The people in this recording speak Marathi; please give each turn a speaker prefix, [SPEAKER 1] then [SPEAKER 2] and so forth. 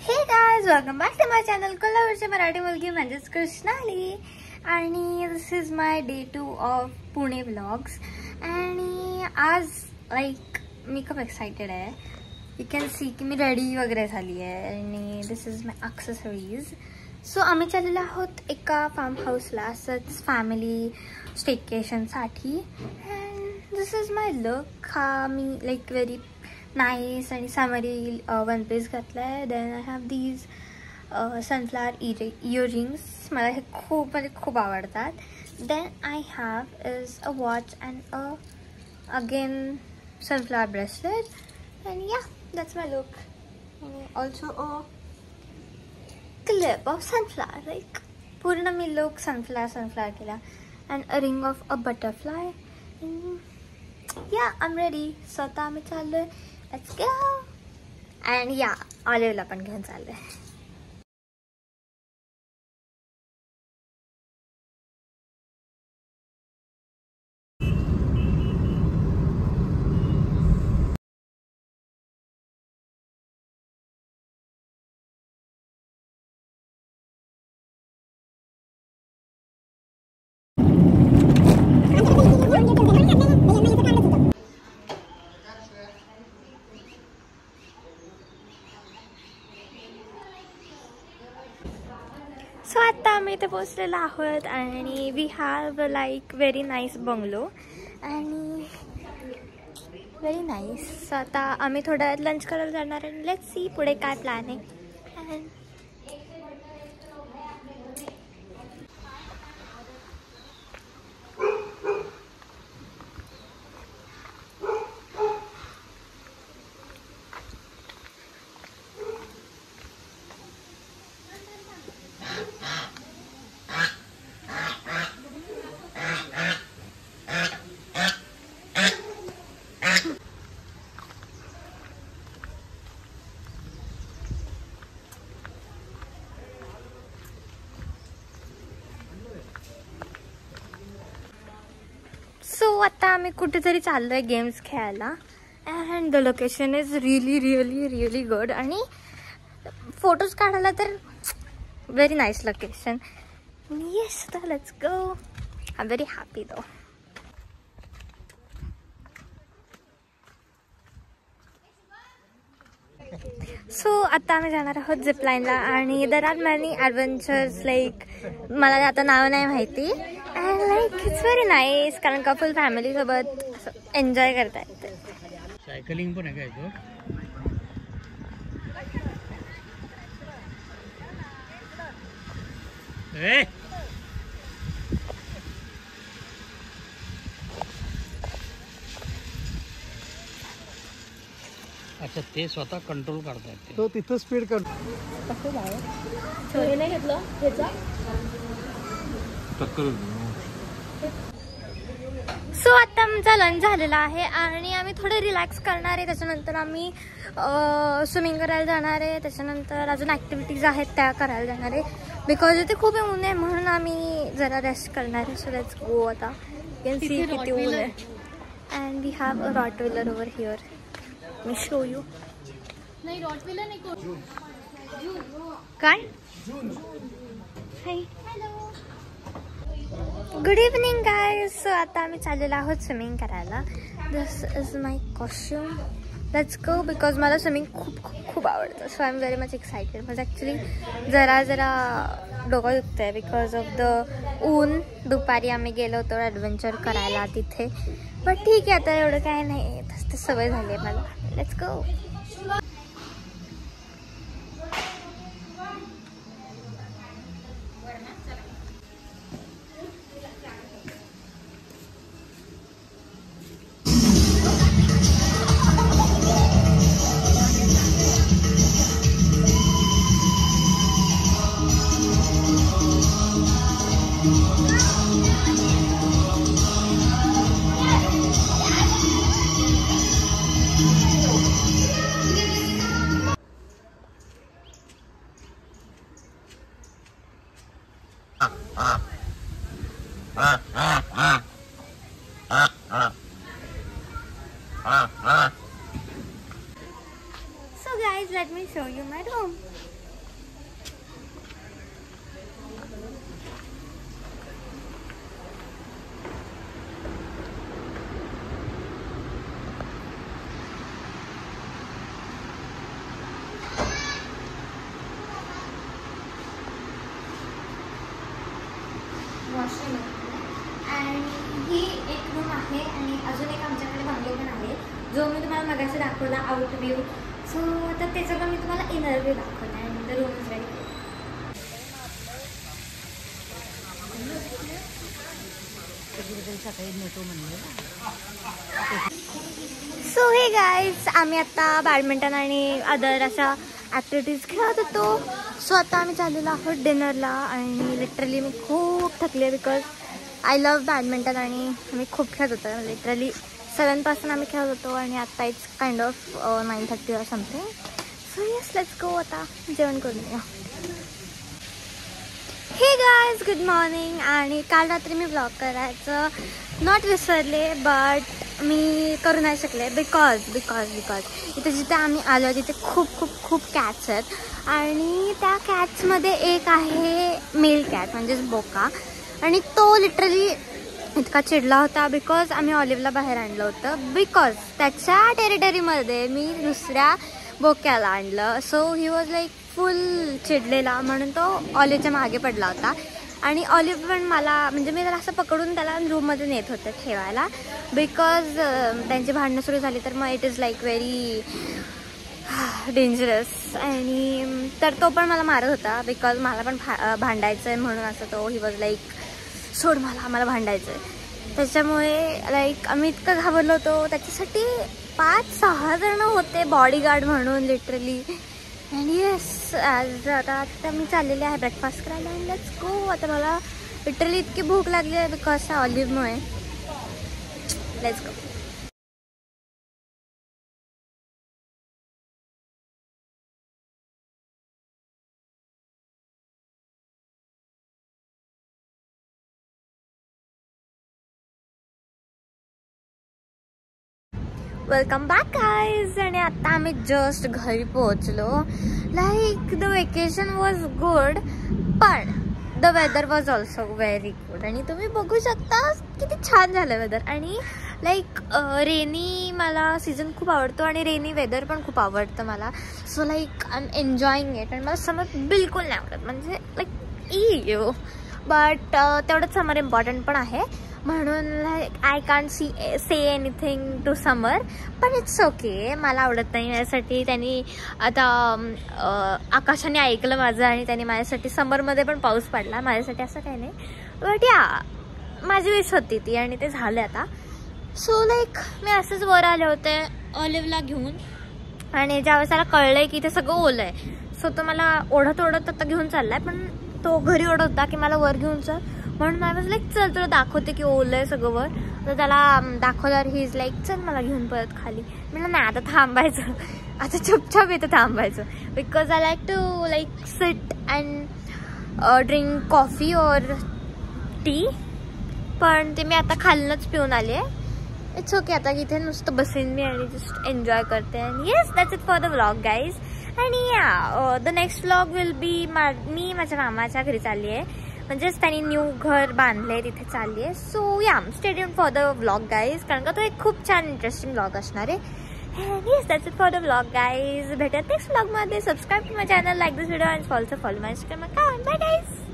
[SPEAKER 1] Hey guys, welcome back to my channel कोल्हापूरची मराठी मुलगी म्हणजेच कृष्णाली. आणि this is my day 2 of Pune vlogs. आणि आज मी खूप एक्साइटेड आहे. You can see की मी रेडी वगैरे झाली आहे आणि this is my accessories. So आम्ही चाललेलो आहोत एका फार्म हाऊसला असंच फॅमिली स्टेकेशनसाठी. And this is my look. हा मी व्हेरी नाईस आणि समरी वन पीस घातला आहे. Then I have these sunflower earrings. मला हे खूप आवडतात. Then I have is a watch and again sunflower bracelet. And yeah that's my look. आणि also a clip of sunflower, पूर्ण मी लोक sunflower केला. and a ring of a butterfly. yeah, I'm ready. स्वतः आम्ही चाललोय. let's go. and yeah, ऑलिव्हला पण घेऊन चाललोय. सो आता आम्ही इथे पोचलेलो आहोत आणि we have very nice bungalow आणि व्हेरी नाईस. सो आता आम्ही थोडा लंच करायला जाणार आणि लेट्स सी पुढे काय प्लॅन आहे. सो आता आम्ही कुठेतरी चाललोय गेम्स खेळायला. And the location is really good आणि फोटोज काढायला तर very nice location. Yes, let's go. I am very happy though. So आता आम्ही जाणार आहोत झिपलाईनला आणि देर आर मॅनी ॲडव्हेंचर्स. मला आता नाव नाही माहिती. अँड इट्स व्हेरी नाईस कारण का फुल फॅमिली सोबत एन्जॉय करता येते.
[SPEAKER 2] सायकलिंग पण आहे का? अच्छा, ते स्वतः कंट्रोल करतायत. तो तिथं स्पीड कंट्रोल नाही घेतलं ह्याचा.
[SPEAKER 1] सो आता आमचा लंच झालेला आहे आणि आम्ही थोडं रिलॅक्स करणार आहे. त्याच्यानंतर आम्ही स्विमिंग करायला जाणार आहे. त्याच्यानंतर अजून ॲक्टिव्हिटीज आहेत त्या करायला जाणार आहे. बिकॉज इथे खूप ऊन आहे म्हणून आम्ही जरा रेस्ट करणार आहे. So let's go. आता कॅन सी किती ऊन आहे. And we have a rottweiler over here. Me show you.
[SPEAKER 3] नाही, रॉटविलर नाही.
[SPEAKER 1] काय? Hi, good evening guys. So आता आम्ही चाललेलो आहोत स्विमिंग करायला. This is my costume. Let's go. Because मला स्विमिंग खूप आवडतं. So I am very much excited. म्हणजे ॲक्च्युली जरा डोकं दुखतं आहे बिकॉज ऑफ द ऊन. दुपारी आम्ही गेलो होतो ॲडव्हेंचर करायला तिथे. बट ठीक आहे, आता एवढं काय नाही, तसं सवय झाली आहे मला. Let's go. So guys, let me show you my room. Washroom आणि ही एक रूम आहे आणि अजून एक आमच्याकडे बंगलो पण आहे जो मी तुम्हाला मगाशी दाखवला आउट व्ह्यू. सो तर त्याचं पण मी तुम्हाला इनर व्ह्यू दाखवला आणि the room is very so हे गाईज आम्ही आता बॅडमिंटन आणि अदर अशा ॲक्टिव्हिटीज खेळत होतो. सो आता आम्ही चाललेलो आहोत डिनरला आणि लिटरली मी खूप थकली आहे बिकॉज आय लव्ह बॅडमिंटन आणि आम्ही खूप खेळत होतो. लिटरली 7 पासून आम्ही खेळत होतो आणि आता it's kind of 9:30 or something. So yes let's go आता जेवण करून येऊया. हे गाईज गुड मॉर्निंग. आणि काल रात्री मी ब्लॉग करायचं नॉट विसरले बट मी करू नाही शकले बिकॉज इथे जिथे आम्ही आलो तिथे खूप खूप खूप कॅट्स आहेत आणि त्या कॅट्समध्ये एक आहे मेल कॅट म्हणजेच बोका आणि तो लिटरली इतका चिडला होता बिकॉज आम्ही ऑलिव्हला बाहेर आणलं होतं बिकॉज त्याच्या टेरिटरीमध्ये मी दुसऱ्या बोक्याला आणलं. So he was like full चिडलेला म्हणून तो ऑलिव्हच्या मागे पडला होता आणि ऑलिव्ह पण मला म्हणजे मी त्याला असं पकडून त्याला रूममध्ये नेत होते ठेवायला बिकॉज त्यांची भांडणं सुरू झाली तर मग it is like very dangerous. आणि तर तो पण मला मारत होता बिकॉज मला पण भांडायचं आहे म्हणून असं तो ही वॉज लाईक सोड मला भांडायचं आहे. त्याच्यामुळे लाईक आम्ही इतकं घाबरलो होतो. त्याच्यासाठी 5-6 जण होते बॉडीगार्ड म्हणून लिटरली. आणि येस आज आता मी चाललेले आहे ब्रेकफास्ट करायला आणि लेट्स गो. आता मला लिटरली इतकी भूक लागली आहे बिकॉज ऑलिव्हमुळे. Let's go. Welcome back guys. आणि आता आम्ही जस्ट घरी पोहोचलो. Like the vacation was good पण the weather was also very good. आणि तुम्ही बघू शकता किती छान झालं वेदर. आणि लाईक रेनी मला सीझन खूप आवडतो आणि रेनी वेदर पण खूप आवडतं मला. So like I am enjoying it. आणि मला समर बिलकुल नाही आवडत म्हणजे लाईक यू बट तेवढंच समर इम्पॉर्टंट पण आहे म्हणून like I can't say anything to summer पण इट्स ओके. मला आवडत नाही माझ्यासाठी. त्यांनी आता आकाशाने ऐकलं माझं आणि त्यांनी माझ्यासाठी समरमध्ये पण पाऊस पडला. माझ्यासाठी असं काही नाही बट या माझी विश होती ती आणि ते झालं आता. सो लाईक मी असंच वर आले होते ऑलिव्हला घेऊन आणि ज्यावेळेस त्याला कळलंय की ते सगळं ओलं आहे सो तो मला ओढत आता घेऊन चाललाय पण तो घरी ओढत होता की मला वर घेऊन चल म्हणून आय वॉज लाईक चल तुला दाखवते की ओलं आहे सगळं वर. तर त्याला दाखवल्यावर ही इज लाईक चल मला घेऊन परत खाली. म्हणलं नाही आता थांबायचं आता चुपचाप येतं थांबायचं because I like to like sit and drink coffee और टी. पण ते मी आता खालनंच पिऊन आले आहे. It's okay. आता इथे नुसतं बसेन मी आणि जस्ट एन्जॉय करते. आणि yes that's it for the vlog guys. आणि yeah the next vlog will be मी माझ्या मामाच्या घरी चालली आहे म्हणजेच त्यांनी न्यू घर बांधले तिथे चालली आहे. सो या stay tuned for the vlog guys कारण का तो एक खूप छान इंटरेस्टिंग व्लॉग असणार आहे. Yes that's it for the vlog guys. भेटत नेक्स्ट व्लॉगमध्ये. Subscribe to my channel, like this video and also follow my Instagram account. Bye guys.